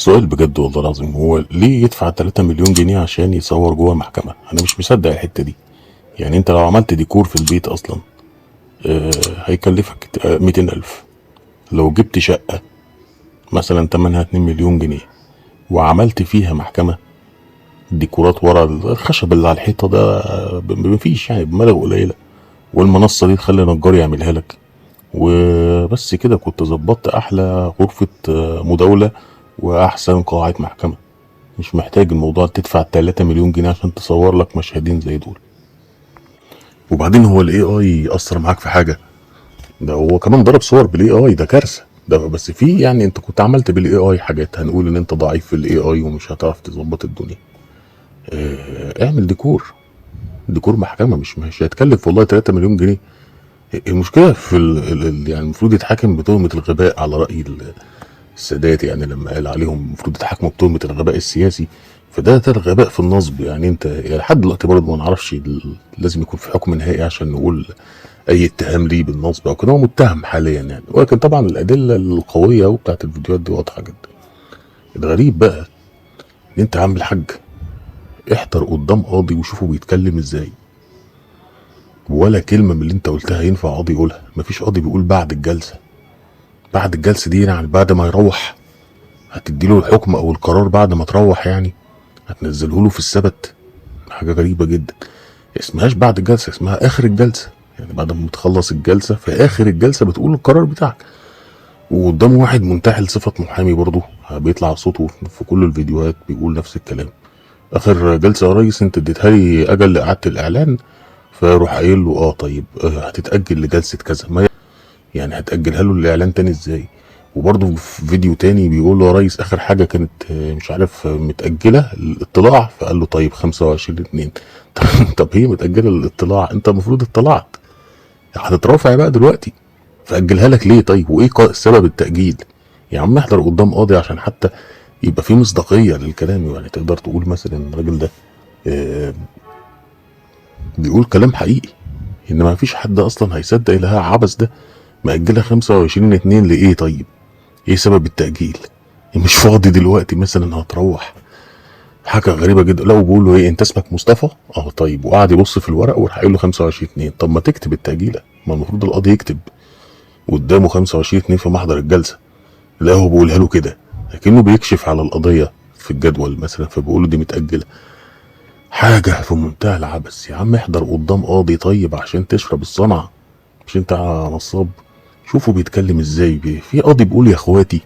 سؤال بجد والله العظيم، هو ليه يدفع 3 مليون جنيه عشان يصور جوه محكمة؟ انا مش مصدق الحتة دي. يعني انت لو عملت ديكور في البيت اصلا آه هيكلفك 200 الف. لو جبت شقة مثلا تمنها 2 مليون جنيه وعملت فيها محكمة، ديكورات ورا الخشب اللي على الحيطة ده مفيش يعني بمبالغ قليلة، والمنصة دي تخلي نجار يعملها لك وبس كده كنت ظبطت احلى غرفة مداولة واحسن قاعة محكمة. مش محتاج الموضوع تدفع 3 مليون جنيه عشان تصور لك مشهدين زي دول. وبعدين هو الاي اي يأثر معاك في حاجة؟ ده هو كمان ضرب صور بالاي اي، ده كارثة. ده بس في يعني انت كنت عملت بالاي اي حاجات هنقول ان انت ضعيف في الاي اي ومش هتعرف تظبط الدنيا. اعمل ديكور، ديكور محكمة مش هيتكلف والله 3 مليون جنيه. المشكلة في يعني المفروض يتحاكم بتهمة الغباء على رأي السادات، يعني لما قال عليهم المفروض يتحاكموا بتهمة الغباء السياسي. فده الغباء في النصب. يعني انت يعني لحد دلوقتي برضه ما نعرفش لازم يكون في حكم نهائي عشان نقول اي اتهام ليه بالنصب او كده. هو متهم حاليا يعني، ولكن طبعا الادله القويه وبتاعت الفيديوهات دي واضحه جدا. الغريب بقى ان انت عامل حاج احضر قدام قاضي وشوفه بيتكلم ازاي. ولا كلمه من اللي انت قلتها ينفع قاضي يقولها. مفيش قاضي بيقول بعد الجلسه. بعد الجلسه دي يعني بعد ما يروح هتديله الحكم او القرار بعد ما تروح، يعني هتنزله له في السبت. حاجه غريبه جدا. اسمهاش بعد الجلسه، اسمها اخر الجلسه. يعني بعد ما تخلص الجلسه في اخر الجلسه بتقول القرار بتاعك. وقدامه واحد منتحل صفه محامي برضه بيطلع صوته في كل الفيديوهات بيقول نفس الكلام. اخر جلسه يا ريس انت اديتها لي اجل لاعاده الاعلان. فيروح قايل له طيب هتتاجل لجلسه كذا. ما يعني هتاجلها له الاعلان تاني ازاي؟ وبرضه في فيديو تاني بيقول له يا ريس اخر حاجه كانت مش عارف متاجله الاطلاع. فقال له طيب 25/2. طب هي متاجله للاطلاع، انت المفروض اطلعت، هتترافع بقى دلوقتي. فاجلها لك ليه طيب؟ وايه سبب التاجيل؟ يا عم احضر قدام قاضي عشان حتى يبقى في مصداقيه للكلام. يعني تقدر تقول مثلا الراجل ده آه، بيقول كلام حقيقي. انما مفيش حد اصلا هيصدق لها عبث ده. مأجلها 25/2 لإيه طيب؟ إيه سبب التأجيل؟ مش فاضي دلوقتي مثلا هتروح؟ حاجة غريبة جدا. لو بقول له إيه أنت اسمك مصطفى؟ طيب، وقعد يبص في الورق وراح قايل له 25/2. طب ما تكتب التأجيلة، ما المفروض القاضي يكتب قدامه 25/2 في محضر الجلسة. لا هو بيقولها له كده لكنه بيكشف على القضية في الجدول مثلا، فبيقول له دي متأجلة. حاجة في منتهى العبث. يا عم احضر قدام قاضي طيب عشان تشرب الصنعة، مش انت نصاب. شوفوا بيتكلم ازاي. في قاضي بيقول يا اخواتي.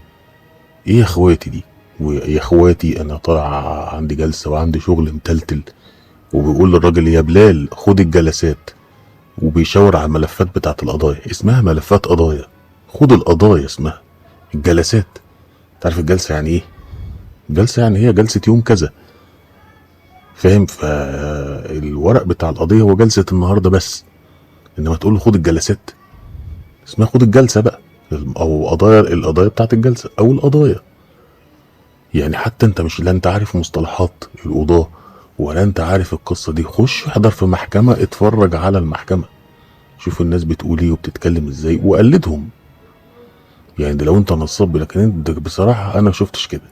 ايه يا اخواتي دي؟ ويا اخواتي انا طالع عندي جلسه وعندي شغل متلتل. وبيقول للراجل يا بلال خد الجلسات. وبيشاور على الملفات بتاعت القضايا، اسمها ملفات قضايا. خد القضايا اسمها الجلسات. تعرف الجلسه يعني ايه؟ الجلسه يعني هي جلسه يوم كذا، فاهم؟ فالورق بتاع القضيه هو جلسه النهارده بس. انما تقول له خد الجلسات، اسمها خد الجلسه بقى. او القضايا بتاعت الجلسه او القضايا. يعني حتى انت مش، لا انت عارف مصطلحات القضاة ولا انت عارف القصة دي. خش احضر في محكمة، اتفرج على المحكمة، شوف الناس بتقول ايه وبتتكلم ازاي وقلدهم. يعني ده لو انت نصاب. لكن انت بصراحة انا شفتش كده،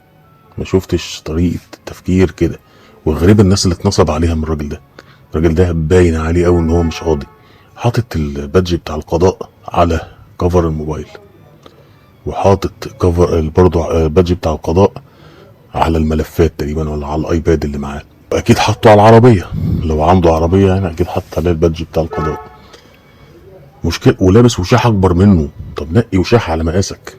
ما شفتش طريقة تفكير كده. والغريب الناس اللي اتنصب عليها من الراجل ده. الراجل ده باين عليه قوي ان هو مش قاضي. حاطط البادج بتاع القضاء على كفر الموبايل، وحاطط كفر برضه البادج بتاع القضاء على الملفات تقريبا ولا على الايباد اللي معاه. اكيد حطه على العربيه، لو عنده عربيه يعني اكيد حط عليها البادج بتاع القضاء. مشكله. ولابس وشاح اكبر منه. طب نقي وشاح على مقاسك.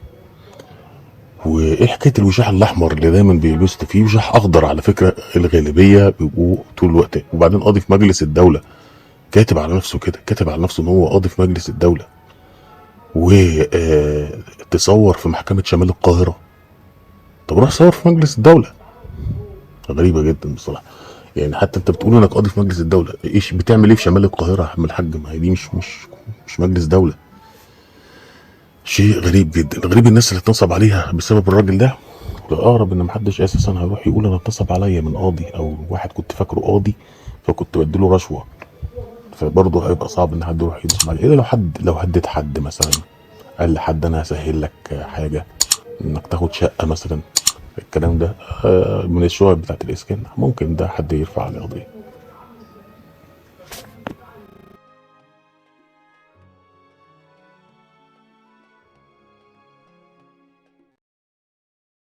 وايه حكايه الوشاح الاحمر اللي دايما بيلبسه؟ فيه وشاح اخضر على فكره، الغالبيه بيبقوا طول الوقت. وبعدين قاضي في مجلس الدوله كاتب على نفسه كده، كاتب على نفسه ان هو قاضي في مجلس الدوله. وتصور في محكمه شمال القاهره. طب روح صور في مجلس الدوله. غريبه جدا بصراحه. يعني حتى انت بتقول انك قاضي في مجلس الدوله، ايش بتعمل ايه في شمال القاهره يا عم الحاج؟ ما هي دي مش مجلس دوله. شيء غريب جدا. غريب الناس اللي اتنصب عليها بسبب الراجل ده. الاقرب ان محدش اساسا هيروح يقول انا اتنصب عليا من قاضي او واحد كنت فاكره قاضي فكنت بديله رشوه. فبرضه هيبقى صعب ان حد يروح ينصب عليه الا لو هديت مثلا، قال لحد انا هسهل لك حاجه انك تاخد شقه مثلا. الكلام ده من الشقق بتاعت الاسكان، ممكن ده حد يرفع عليه قضيه.